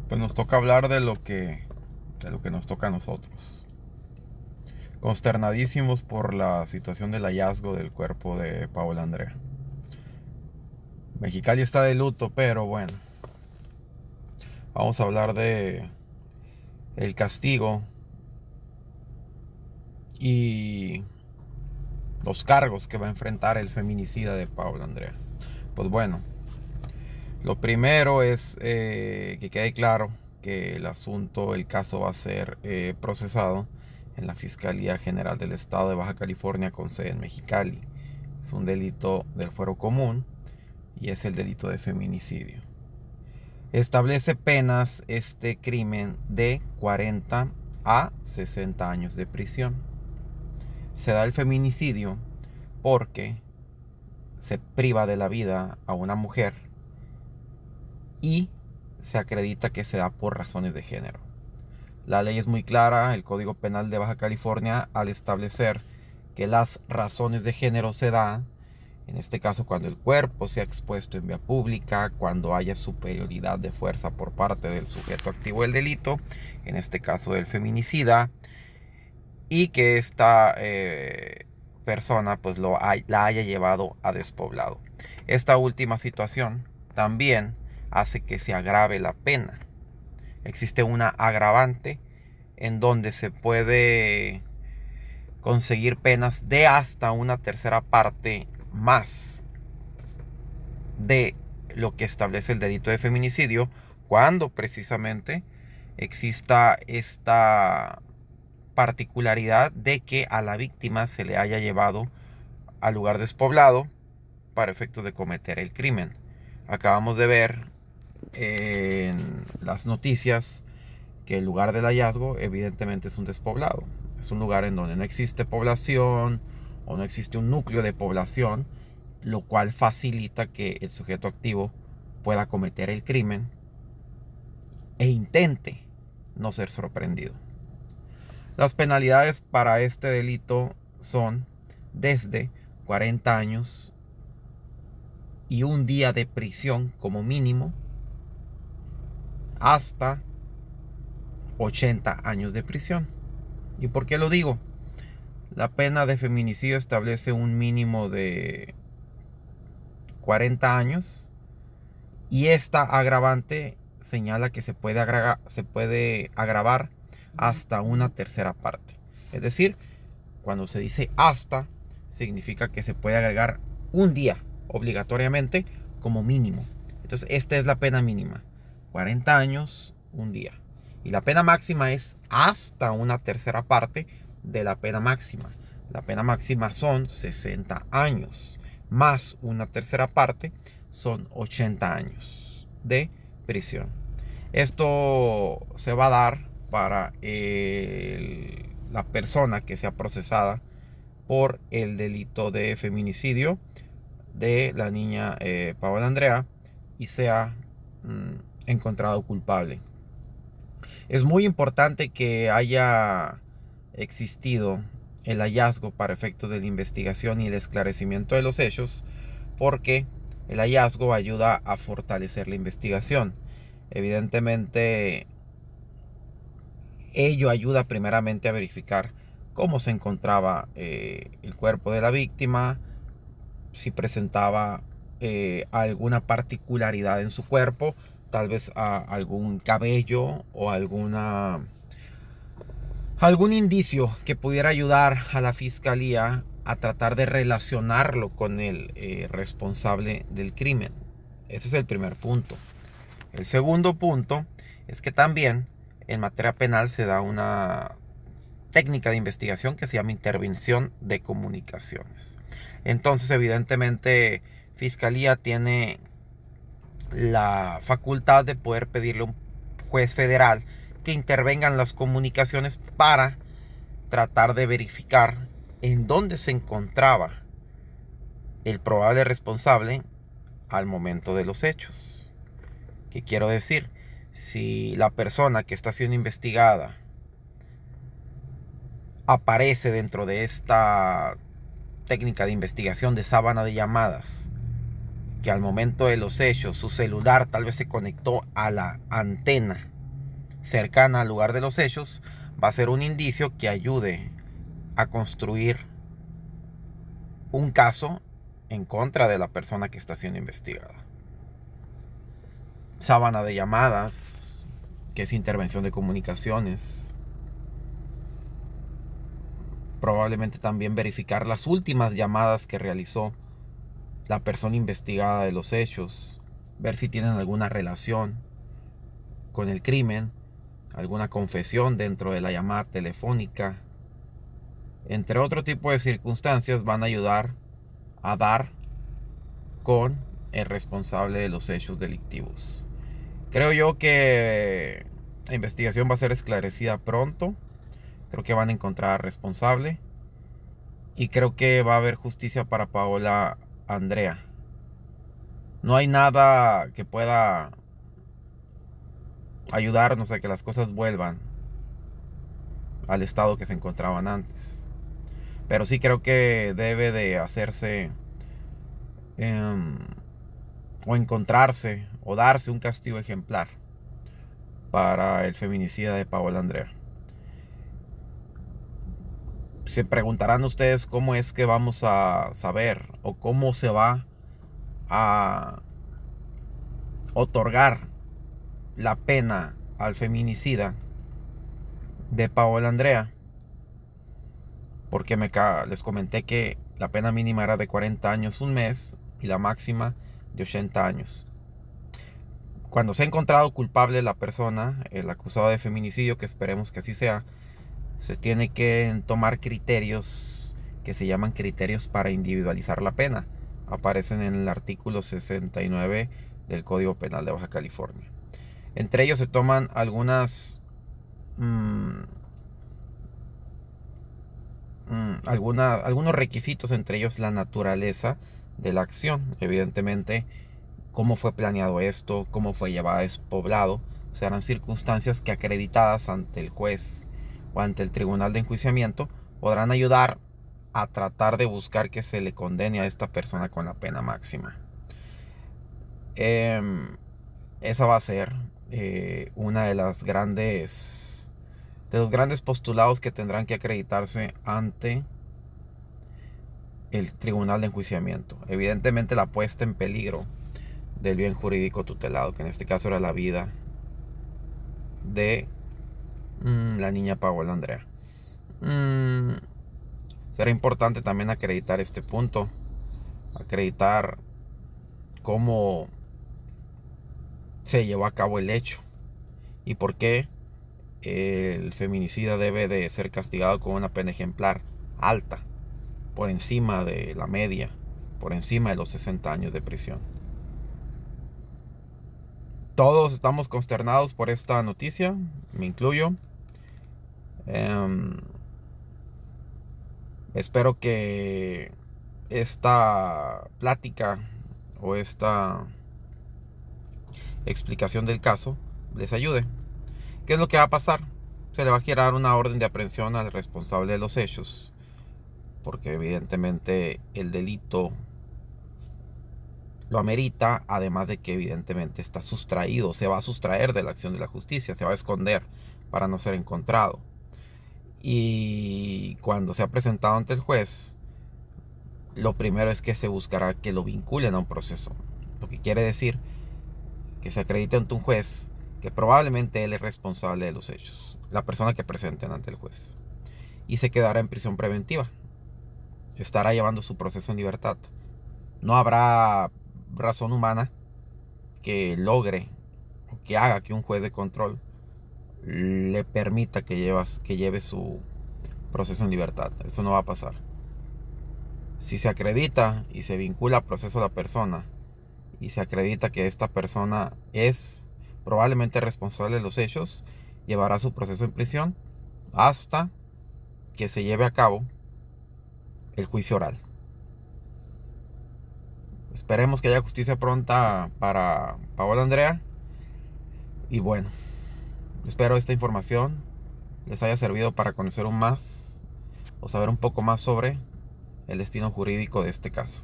Pues nos toca hablar de lo que nos toca a nosotros. Consternadísimos por la situación del hallazgo del cuerpo de Paola Andrea. Mexicali está de luto, pero bueno, vamos a hablar de el castigo y los cargos que va a enfrentar el feminicida de Paola Andrea. Pues bueno, lo primero es que quede claro que el caso va a ser procesado en la Fiscalía General del Estado de Baja California con sede en Mexicali. Es un delito del fuero común y es el delito de feminicidio. Establece penas este crimen de 40 a 60 años de prisión. Se da el feminicidio porque se priva de la vida a una mujer y se acredita que se da por razones de género. La ley es muy clara, el Código Penal de Baja California, al establecer que las razones de género se dan, en este caso cuando el cuerpo sea expuesto en vía pública, cuando haya superioridad de fuerza por parte del sujeto activo del delito, en este caso del feminicida, y que esta persona pues la haya llevado a despoblado. Esta última situación también hace que se agrave la pena. Existe una agravante en donde se puede conseguir penas de hasta una tercera parte más de lo que establece el delito de feminicidio, cuando precisamente exista esta particularidad de que a la víctima se le haya llevado al lugar despoblado para efectos de cometer el crimen. Acabamos de ver en las noticias que el lugar del hallazgo evidentemente es un despoblado. Es un lugar en donde no existe población o no existe un núcleo de población, lo cual facilita que el sujeto activo pueda cometer el crimen e intente no ser sorprendido. Las penalidades para este delito son desde 40 años y un día de prisión como mínimo hasta 80 años de prisión. ¿Y por qué lo digo? La pena de feminicidio establece un mínimo de 40 años y esta agravante señala que se puede agravar hasta una tercera parte. Es decir, cuando se dice hasta, significa que se puede agregar un día obligatoriamente como mínimo. Entonces esta es la pena mínima: 40 años, un día. Y la pena máxima es hasta una tercera parte de la pena máxima. La pena máxima son 60 años, más una tercera parte son 80 años de prisión. Esto se va a dar para la persona que sea procesada por el delito de feminicidio de la niña Paola Andrea y sea encontrado culpable. Es muy importante que haya existido el hallazgo para efectos de la investigación y el esclarecimiento de los hechos, porque el hallazgo ayuda a fortalecer la investigación. Evidentemente, ello ayuda primeramente a verificar cómo se encontraba el cuerpo de la víctima, si presentaba alguna particularidad en su cuerpo, tal vez algún cabello o algún indicio que pudiera ayudar a la fiscalía a tratar de relacionarlo con el responsable del crimen. Ese es el primer punto. El segundo punto es que también en materia penal se da una técnica de investigación que se llama intervención de comunicaciones. Entonces, evidentemente, Fiscalía tiene la facultad de poder pedirle a un juez federal que intervengan las comunicaciones para tratar de verificar en dónde se encontraba el probable responsable al momento de los hechos. ¿Qué quiero decir? Si la persona que está siendo investigada aparece dentro de esta técnica de investigación de sábana de llamadas, que al momento de los hechos su celular tal vez se conectó a la antena cercana al lugar de los hechos va a ser un indicio que ayude a construir un caso en contra de la persona que está siendo investigada. Sábana de llamadas, que es intervención de comunicaciones. Probablemente también verificar las últimas llamadas que realizó la persona investigada de los hechos, ver si tienen alguna relación con el crimen, alguna confesión dentro de la llamada telefónica, entre otro tipo de circunstancias, van a ayudar a dar con el responsable de los hechos delictivos. Creo yo que la investigación va a ser esclarecida pronto. Creo que van a encontrar al responsable y creo que va a haber justicia para Paola Andrea. No hay nada que pueda ayudarnos a que las cosas vuelvan al estado que se encontraban antes, pero sí creo que debe de hacerse o encontrarse o darse un castigo ejemplar para el feminicida de Paola Andrea. Se preguntarán ustedes cómo es que vamos a saber o cómo se va a otorgar la pena al feminicida de Paola Andrea, porque les comenté que la pena mínima era de 40 años, un mes, y la máxima de 80 años. Cuando se ha encontrado culpable la persona, el acusado de feminicidio, que esperemos que así sea, se tiene que tomar criterios que se llaman criterios para individualizar la pena. Aparecen en el artículo 69 del Código Penal de Baja California. Entre ellos se toman algunos requisitos, entre ellos la naturaleza de la acción. Evidentemente, cómo fue planeado esto, cómo fue llevado a despoblado, serán circunstancias que, acreditadas ante el juez o ante el tribunal de enjuiciamiento, podrán ayudar a tratar de buscar que se le condene a esta persona con la pena máxima. Esa va a ser una de los grandes postulados que tendrán que acreditarse ante el tribunal de enjuiciamiento. Evidentemente, la puesta en peligro del bien jurídico tutelado, que en este caso era la vida de la niña Paola Andrea. Será importante también acreditar este punto, acreditar cómo se llevó a cabo el hecho y por qué el feminicida debe de ser castigado con una pena ejemplar alta, por encima de la media, por encima de los 60 años de prisión. Todos estamos consternados por esta noticia, me incluyo. Espero que esta plática o esta explicación del caso les ayude. ¿Qué es lo que va a pasar? Se le va a girar una orden de aprehensión al responsable de los hechos, porque evidentemente el delito lo amerita, además de que evidentemente está sustraído, se va a sustraer de la acción de la justicia, se va a esconder para no ser encontrado. Y cuando sea presentado ante el juez, lo primero es que se buscará que lo vinculen a un proceso, lo que quiere decir que se acredite ante un juez que probablemente él es responsable de los hechos, la persona que presenten ante el juez, y se quedará en prisión preventiva, estará llevando su proceso en libertad. No habrá razón humana que logre o que haga que un juez de control le permita que lleve su proceso en libertad. Esto no va a pasar. Si se acredita y se vincula a proceso a la persona y se acredita que esta persona es probablemente responsable de los hechos, llevará su proceso en prisión hasta que se lleve a cabo el juicio oral. Esperemos que haya justicia pronta para Paola Andrea. Y bueno, espero esta información les haya servido para conocer aún más o saber un poco más sobre el destino jurídico de este caso.